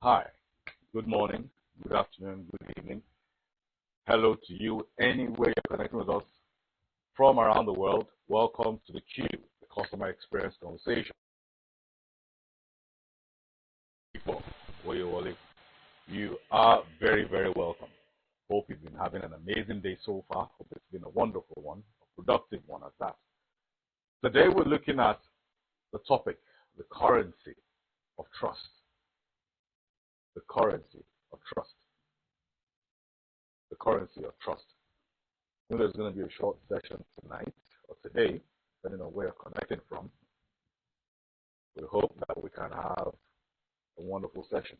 Hi, good morning, good afternoon, good evening. Hello to you anywhere you're connecting with us from around the world. Welcome to the Q, the Customer Experience Conversation. Before Oyewole, you are very, very welcome. Hope you've been having an amazing day so far. Hope it's been a wonderful one, a productive one at that. Today we're looking at the topic, the currency of trust. The currency of trust. The currency of trust. I know there's going to be a short session tonight or today, depending on where you're connecting from. We hope that we can have a wonderful session.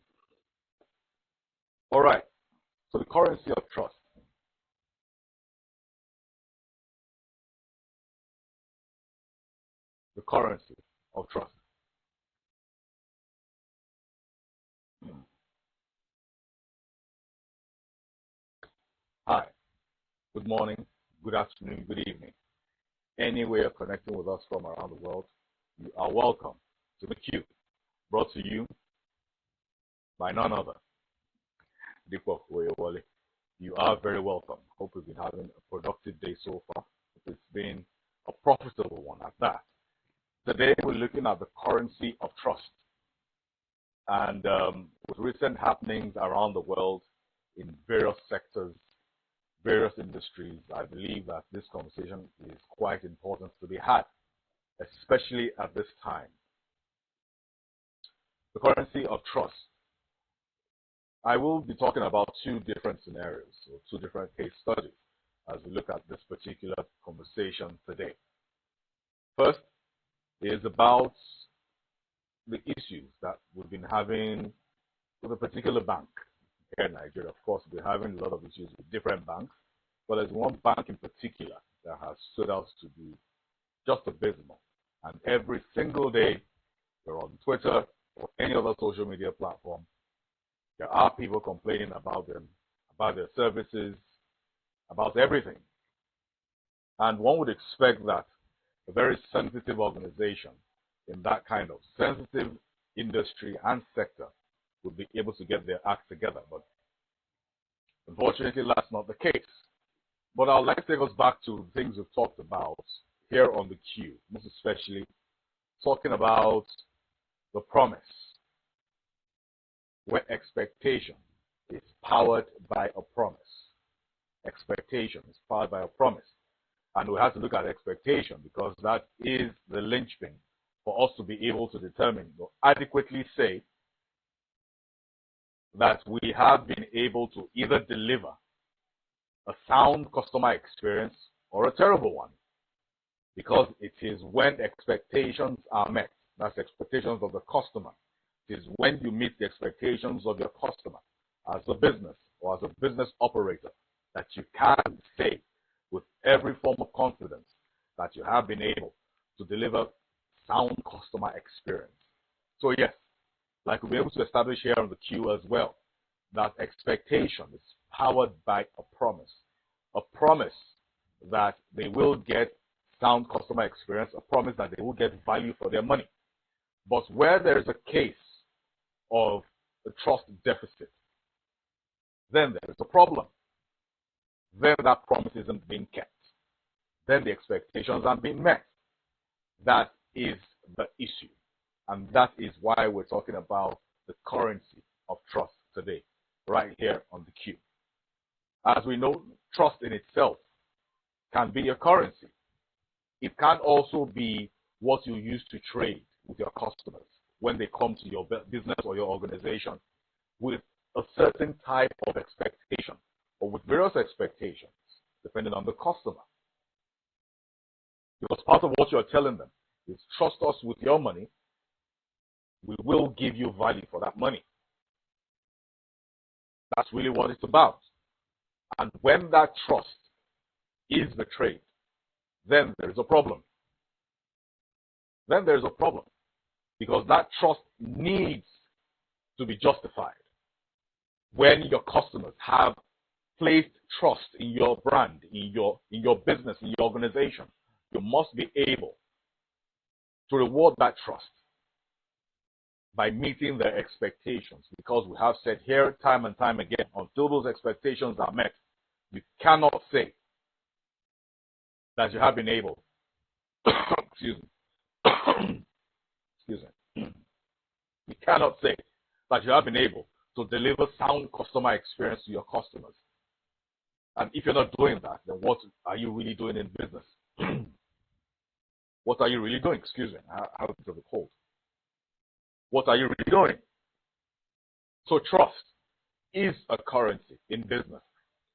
All right. So the currency of trust. The currency of trust. Hi. Good morning, good afternoon, good evening. Anywhere you're connecting with us from around the world, you are welcome to the Q, brought to you by none other, Dipo Oyewole. You are very welcome. Hope you've been having a productive day so far. It's been a profitable one at that. Today we're looking at the currency of trust. And with recent happenings around the world in various sectors, various industries, I believe that this conversation is quite important to be had, especially at this time. The currency of trust. I will be talking about two different scenarios, or two different case studies, as we look at this particular conversation today. First is about the issues that we've been having with a particular bank here in Nigeria. Of course, we're having a lot of issues with different banks, but there's one bank in particular that has stood out to be just abysmal. And every single day, you're on Twitter or any other social media platform, there are people complaining about them, about their services, about everything. And one would expect that a very sensitive organization in that kind of sensitive industry and sector would be able to get their act together. But unfortunately, that's not the case. But I'd like to take us back to things we've talked about here on the Q, most especially talking about the promise, where expectation is powered by a promise. Expectation is powered by a promise. And we have to look at expectation because that is the linchpin for us to be able to determine or adequately say that we have been able to either deliver a sound customer experience or a terrible one. Because it is when expectations are met, that's expectations of the customer. It is when you meet the expectations of your customer as a business or as a business operator that you can say with every form of confidence that you have been able to deliver sound customer experience. So yes, like we'll be able to establish here on the Q as well, that expectation is powered by a promise that they will get sound customer experience, a promise that they will get value for their money. But where there is a case of a trust deficit, then there is a problem. Then that promise isn't being kept. Then the expectations aren't being met. That is the issue. And that is why we're talking about the currency of trust today, right here on the Q. As we know, trust in itself can be a currency. It can also be what you use to trade with your customers when they come to your business or your organization with a certain type of expectation or with various expectations, depending on the customer. Because part of what you're telling them is trust us with your money, we will give you value for that money. That's really what it's about. And when that trust is betrayed, then there's a problem. Then there's a problem. Because that trust needs to be justified. When your customers have placed trust in your brand, in your business, in your organization, you must be able to reward that trust by meeting their expectations, because we have said here time and time again, until those expectations are met, you cannot say that you have been able excuse me excuse me you cannot say that you have been able to deliver sound customer experience to your customers. And if you're not doing that, then what are you really doing in business? What are you really doing? Excuse me, I have a bit of a cold. What are you really doing? So trust is a currency in business.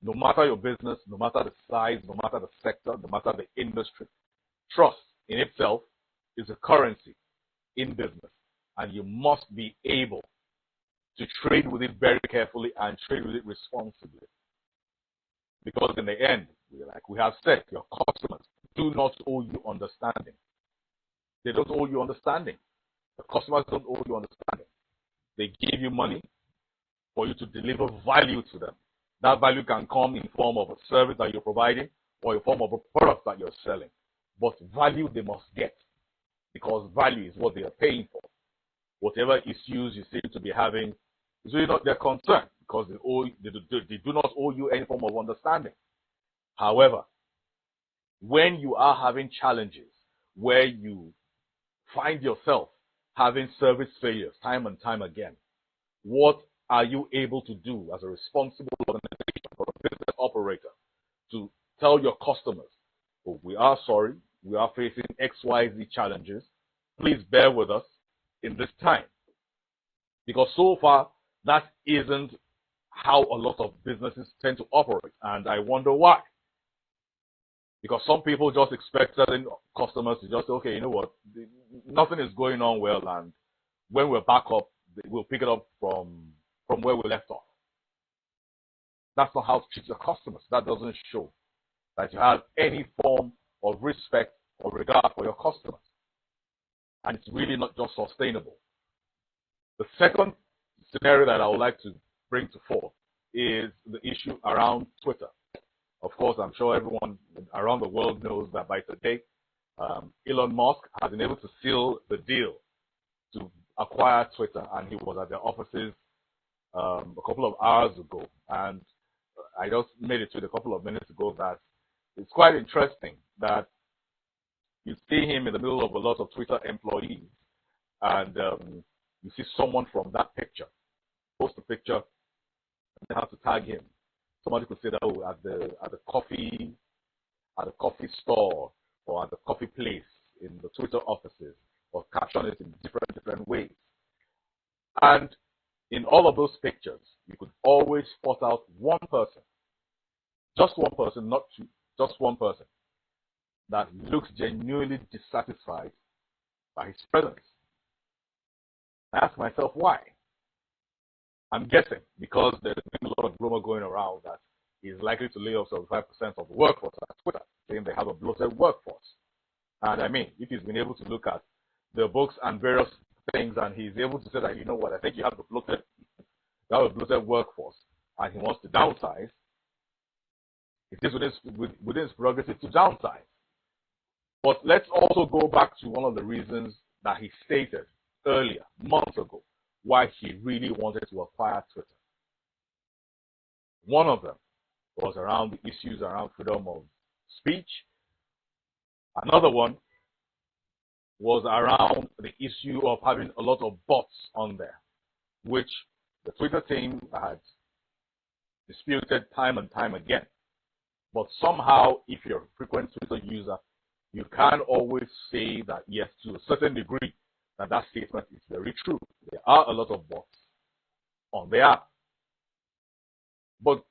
No matter your business, no matter the size, no matter the sector, no matter the industry, trust in itself is a currency in business. And you must be able to trade with it very carefully and trade with it responsibly. Because in the end, like we have said, your customers do not owe you understanding. They don't owe you understanding. The customers don't owe you understanding. They give you money for you to deliver value to them. That value can come in form of a service that you're providing or in form of a product that you're selling. But value they must get, because value is what they are paying for. Whatever issues you seem to be having is really not their concern, because they do not owe you any form of understanding. However, when you are having challenges where you find yourself having service failures time and time again, what are you able to do as a responsible organization or a business operator to tell your customers, oh, we are sorry, we are facing XYZ challenges, please bear with us in this time? Because so far, that isn't how a lot of businesses tend to operate, and I wonder why. Because some people just expect certain customers to just say, okay, you know what, nothing is going on well, and when we're back up, we'll pick it up from where we left off. That's not how to treat your customers. That doesn't show that you have any form of respect or regard for your customers. And it's really not just sustainable. The second scenario that I would like to bring to fore is the issue around Twitter. Of course, I'm sure everyone around the world knows that by today, Elon Musk has been able to seal the deal to acquire Twitter, and he was at their offices a couple of hours ago. And I just made it to a couple of minutes ago that it's quite interesting that you see him in the middle of a lot of Twitter employees, and you see someone from that picture post a picture, and they have to tag him. Somebody could say that, oh, at the coffee store or at the coffee place in the Twitter offices, or caption it in different ways. And in all of those pictures, you could always spot out one person, just one person, not two, just one person, that looks genuinely dissatisfied by his presence. I ask myself why. I'm guessing because there's been a lot of rumor going around that he's likely to lay off 75% of the workforce at Twitter, saying they have a bloated workforce. And I mean, if he's been able to look at the books and various things, and he's able to say that, you know what, I think you have a bloated workforce, and he wants to downsize, it is within his prerogative to downsize. But let's also go back to one of the reasons that he stated earlier, months ago, why he really wanted to acquire Twitter. One of them was around the issues around freedom of speech. Another one was around the issue of having a lot of bots on there, which the Twitter team had disputed time and time again. But somehow, if you're a frequent Twitter user, you can always say that, yes, to a certain degree, that statement is very true. There are a lot of bots on the app. But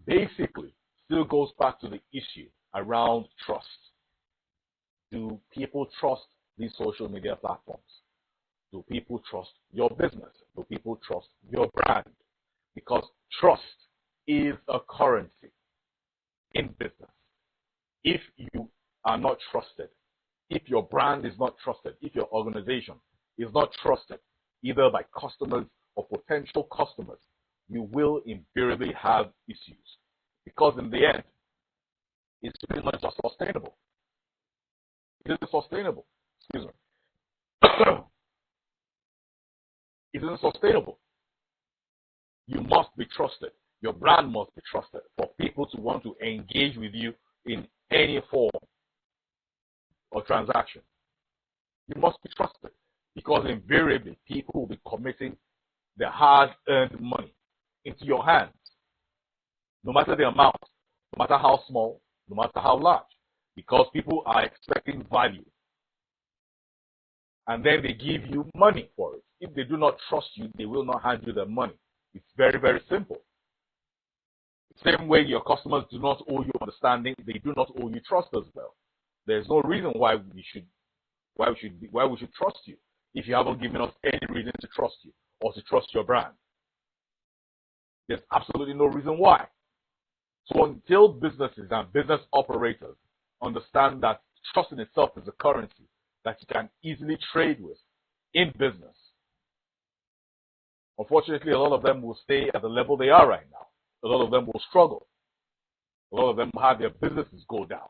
basically, still goes back to the issue around trust. Do people trust these social media platforms? Do people trust your business? Do people trust your brand? Because trust is a currency in business. If you are not trusted, if your brand is not trusted, if your organization is not trusted, either by customers or potential customers, you will invariably have issues. Because in the end, it's really not just sustainable. It isn't sustainable. Excuse me. isn't sustainable. You must be trusted. Your brand must be trusted for people to want to engage with you in any form or transaction. You must be trusted because invariably people will be committing their hard-earned money into your hands, no matter the amount, no matter how small, no matter how large, because people are expecting value. And then they give you money for it. If they do not trust you, they will not hand you the money. It's very, very simple. The same way your customers do not owe you understanding, they do not owe you trust as well. There's no reason why we should trust you if you haven't given us any reason to trust you or to trust your brand. There's absolutely no reason why. So until businesses and business operators understand that trust in itself is a currency that you can easily trade with in business, unfortunately, a lot of them will stay at the level they are right now. A lot of them will struggle. A lot of them will have their businesses go down.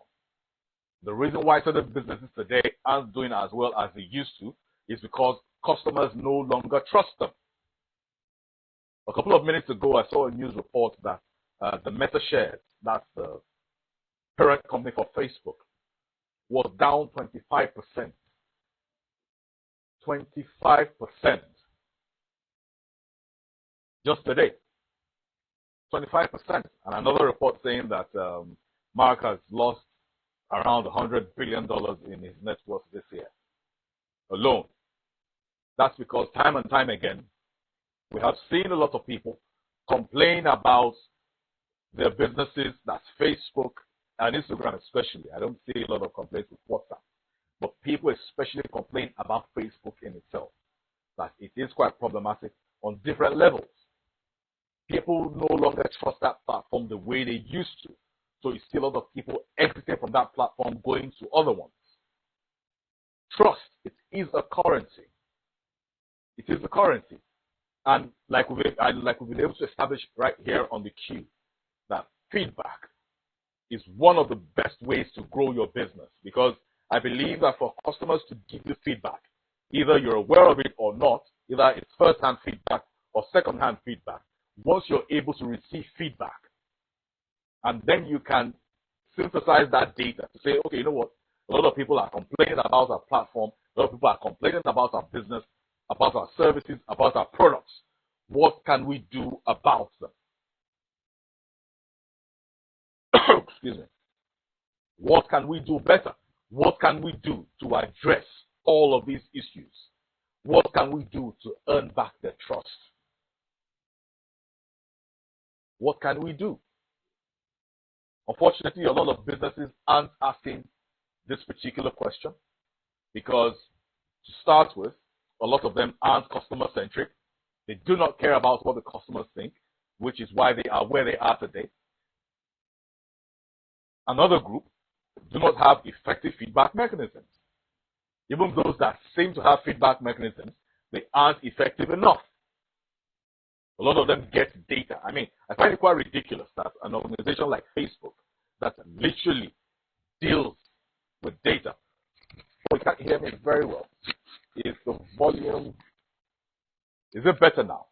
The reason why certain businesses today aren't doing as well as they used to is because customers no longer trust them. A couple of minutes ago, I saw a news report that the Meta shares, that's the parent company for Facebook, was down 25%. 25%. Just today. 25%. And another report saying that Mark has lost around $100 billion in his net worth this year alone. That's because time and time again, we have seen a lot of people complain about their businesses, that's Facebook and Instagram especially. I don't see a lot of complaints with WhatsApp, but people especially complain about Facebook in itself, that it is quite problematic on different levels. People no longer trust that platform the way they used to. So you see a lot of people exiting from that platform, going to other ones. Trust, it is a currency. It is a currency. And like we've been able to establish right here on the Q, that feedback is one of the best ways to grow your business, because I believe that for customers to give you feedback, either you're aware of it or not, either it's first-hand feedback or second-hand feedback, once you're able to receive feedback, and then you can synthesize that data to say, okay, you know what? A lot of people are complaining about our platform. A lot of people are complaining about our business, about our services, about our products. What can we do about them? Excuse me. What can we do better? What can we do to address all of these issues? What can we do to earn back their trust? What can we do? Unfortunately, a lot of businesses aren't asking this particular question because, to start with, a lot of them aren't customer-centric. They do not care about what the customers think, which is why they are where they are today. Another group do not have effective feedback mechanisms. Even those that seem to have feedback mechanisms, they aren't effective enough. A lot of them get data. I mean, I find it quite ridiculous that an organization like Facebook that literally deals with data. Oh, you can't hear me very well. Is the volume, is it better now?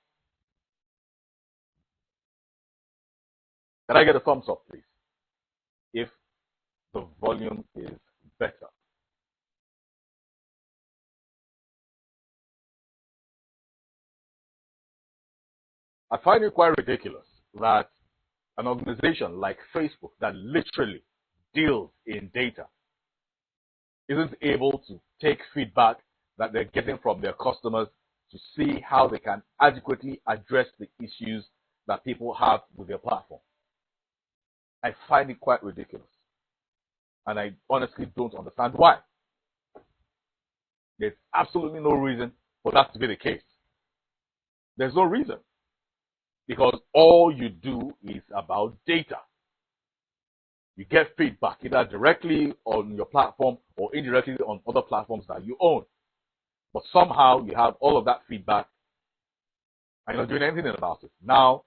Can I get a thumbs up, please? If the volume is better. I find it quite ridiculous that an organization like Facebook that literally deals in data isn't able to take feedback that they're getting from their customers to see how they can adequately address the issues that people have with their platform. I find it quite ridiculous. And I honestly don't understand why. There's absolutely no reason for that to be the case. There's no reason. Because all you do is about data. You get feedback either directly on your platform or indirectly on other platforms that you own. But somehow you have all of that feedback and you're not doing anything about it. Now,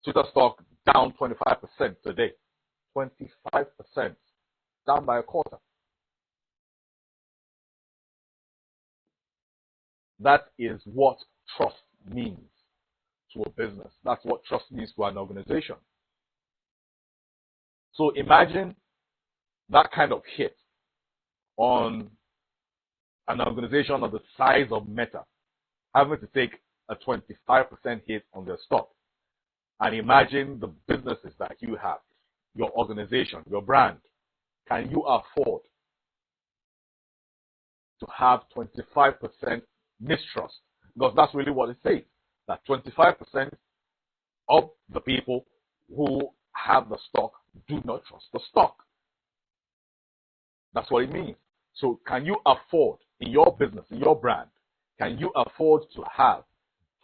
Twitter stock down 25% today. 25%. Down by a quarter. That is what trust means to a business. That's what trust means to an organization. So imagine that kind of hit on an organization of the size of Meta, having to take a 25% hit on their stock. And imagine the businesses that you have, your organization, your brand. Can you afford to have 25% mistrust? Because that's really what it says, that 25% of the people who have the stock do not trust the stock. That's what it means. So can you afford, in your business, in your brand, can you afford to have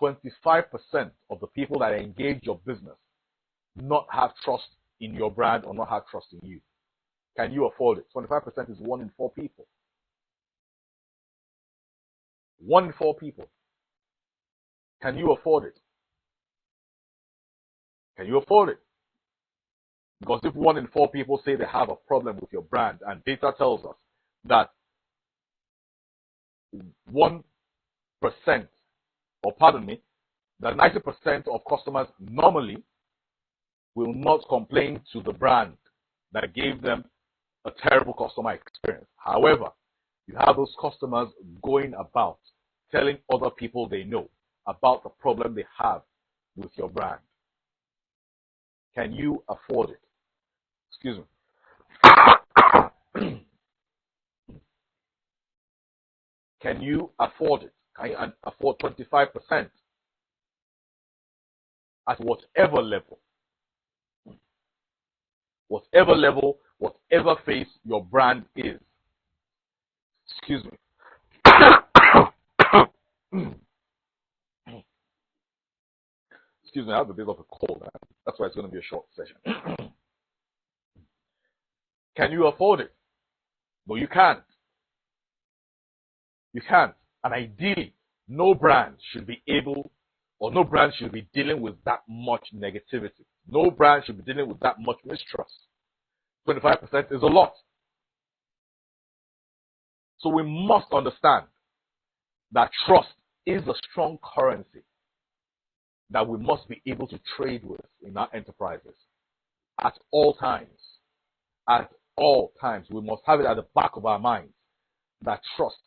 25% of the people that engage your business not have trust in your brand or not have trust in you? Can you afford it? 25% is 1 in 4 people. 1 in 4 people. Can you afford it? Can you afford it? Because if 1 in 4 people say they have a problem with your brand, and data tells us that 1%, or pardon me, that 90% of customers normally will not complain to the brand that gave them a terrible customer experience. However, you have those customers going about telling other people they know about the problem they have with your brand. Can you afford it? Excuse me. Can you afford it? Can you afford 25% at whatever level? Whatever level, whatever phase your brand is. Excuse me. Excuse me, I have a bit of a cold. That's why it's going to be a short session. Can you afford it? No, you can't. You can't. And ideally, no brand should be able, or no brand should be dealing with that much negativity. No brand should be dealing with that much mistrust. 25% is a lot. So we must understand that trust is a strong currency that we must be able to trade with in our enterprises at all times. At all times, we must have it at the back of our minds that trust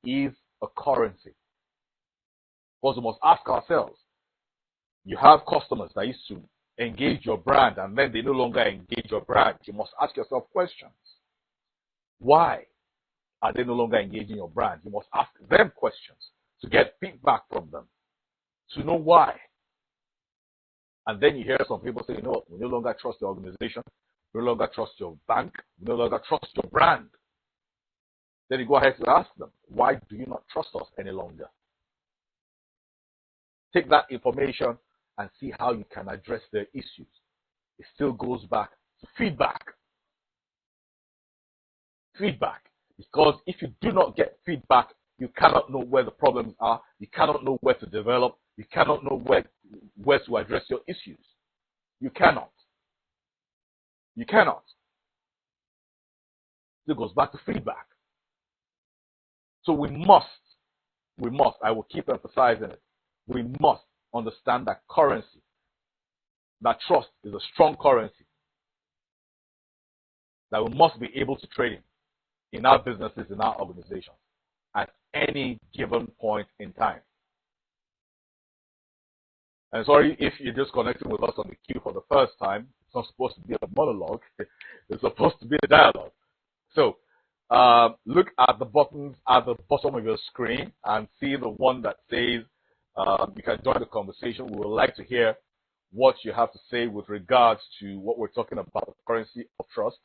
is a currency. Because we must ask ourselves, you have customers that used to engage your brand and then they no longer engage your brand. You must ask yourself questions. Why are they no longer engaging your brand? You must ask them questions to get feedback from them, to know why. And then you hear some people say, you know what, we no longer trust the organization, we no longer trust your bank, we no longer trust your brand. Then you go ahead to ask them, why do you not trust us any longer? Take that information and see how you can address their issues. It still goes back to feedback. Feedback. Because if you do not get feedback, you cannot know where the problems are, you cannot know where to develop, you cannot know where to address your issues. You cannot. You cannot. It goes back to feedback. So we must, I will keep emphasizing it, we must understand that currency, that trust is a strong currency that we must be able to trade in our businesses, in our organizations, at any given point in time. And sorry if you're just connecting with us on the queue for the first time. It's not supposed to be a monologue. It's supposed to be a dialogue. So look at the buttons at the bottom of your screen and see the one that says you can join the conversation. We would like to hear what you have to say with regards to what we're talking about, the currency of trust.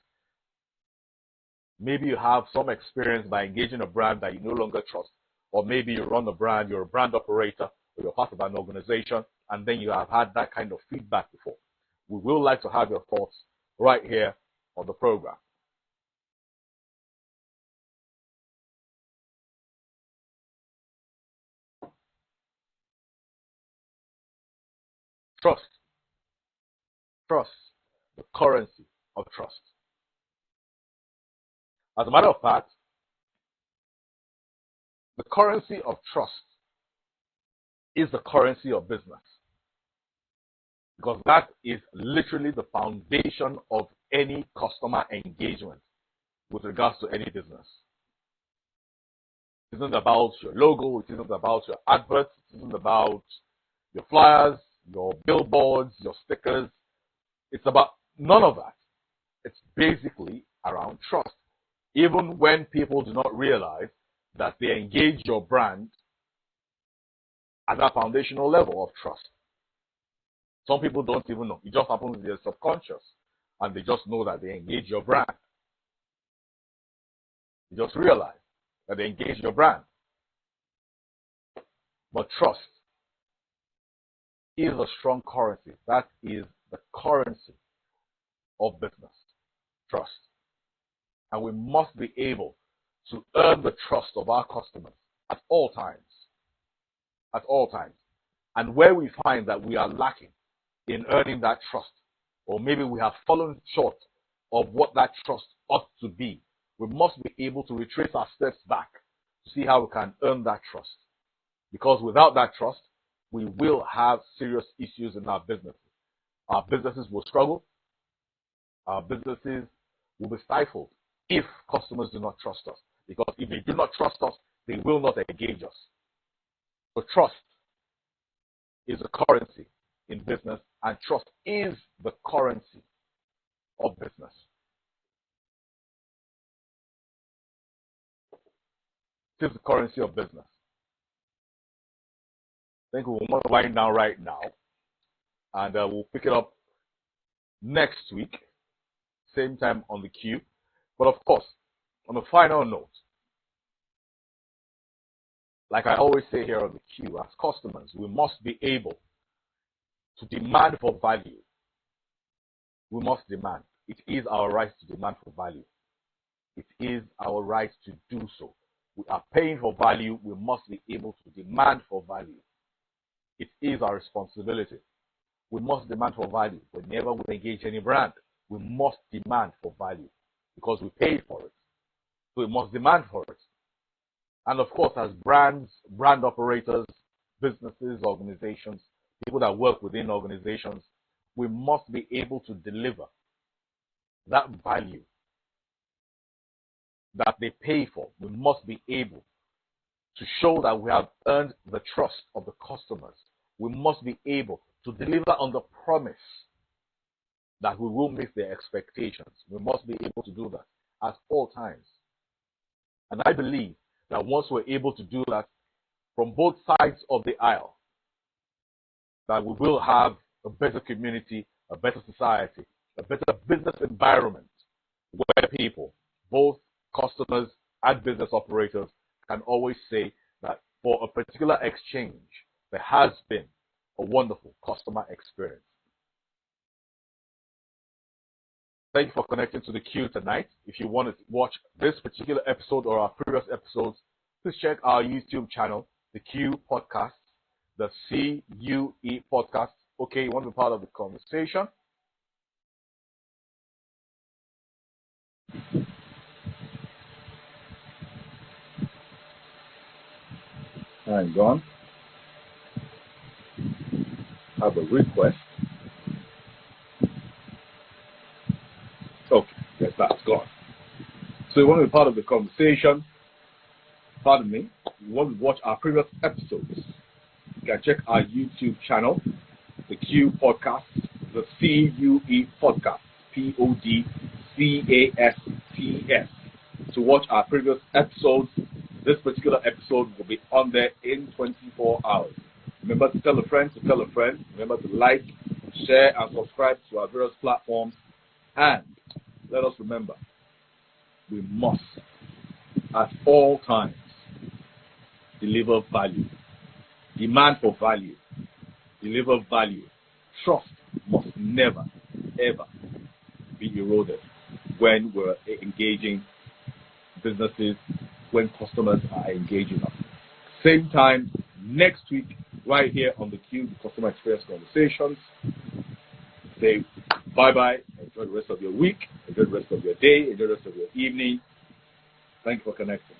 Maybe you have some experience by engaging a brand that you no longer trust, or maybe you run a brand, you're a brand operator, or you're part of an organization, and then you have had that kind of feedback before. We will like to have your thoughts right here on the program. Trust. Trust. The currency of trust. As a matter of fact, the currency of trust is the currency of business. Because that is literally the foundation of any customer engagement with regards to any business. It isn't about your logo, it isn't about your adverts, it isn't about your flyers, your billboards, your stickers. It's about none of that. It's basically around trust. Even when people do not realize that they engage your brand at that foundational level of trust. Some people don't even know. It just happens in their subconscious. And they just know that they engage your brand. You just realize that they engage your brand. But trust is a strong currency. That is the currency of business. Trust. And we must be able to earn the trust of our customers at all times. At all times. And where we find that we are lacking in earning that trust, or maybe we have fallen short of what that trust ought to be, we must be able to retrace our steps back to see how we can earn that trust. Because without that trust, we will have serious issues in our businesses. Our businesses will struggle. Our businesses will be stifled if customers do not trust us. Because if they do not trust us, they will not engage us. So trust is a currency in business, and trust is the currency of business. It is the currency of business. I think we'll want to wind down right now, and we'll pick it up next week, same time on the Q. But of course, on a final note, like I always say here on the Q, as customers, we must be able to demand for value. We must demand. It is our right to demand for value. It is our right to do so. We are paying for value. We must be able to demand for value. It is our responsibility. We must demand for value. Whenever we engage any brand, we must demand for value because we paid for it. So we must demand for it. And of course, as brands, brand operators, businesses, organizations, people that work within organizations, we must be able to deliver that value that they pay for. We must be able to show that we have earned the trust of the customers. We must be able to deliver on the promise that we will meet their expectations. We must be able to do that at all times. And I believe that once we're able to do that from both sides of the aisle, that we will have a better community, a better society, a better business environment where people, both customers and business operators, can always say that for a particular exchange, there has been a wonderful customer experience. Thank you for connecting to the Q tonight. If you want to watch this particular episode or our previous episodes, please check our YouTube channel, the Q Podcast, the CUE Podcast. Okay, you want to be part of the conversation? Hang on. I have a request. Okay, yes, that's gone. So you want to be part of the conversation? Pardon me. You want to watch our previous episodes? You can check our YouTube channel, the Q Podcast, the CUE Podcast, PODCASTS. To watch our previous episodes. This particular episode will be on there in 24 hours. Remember to tell a friend to tell a friend. Remember to like, share, and subscribe to our various platforms. And let us remember, we must, at all times, deliver value. Demand for value. Deliver value. Trust must never, ever be eroded when we're engaging businesses, when customers are engaging us. Same time next week, right here on the Q, the Customer Experience Conversations. Say bye-bye. Enjoy the rest of your week. Enjoy the rest of your day. Enjoy the rest of your evening. Thank you for connecting.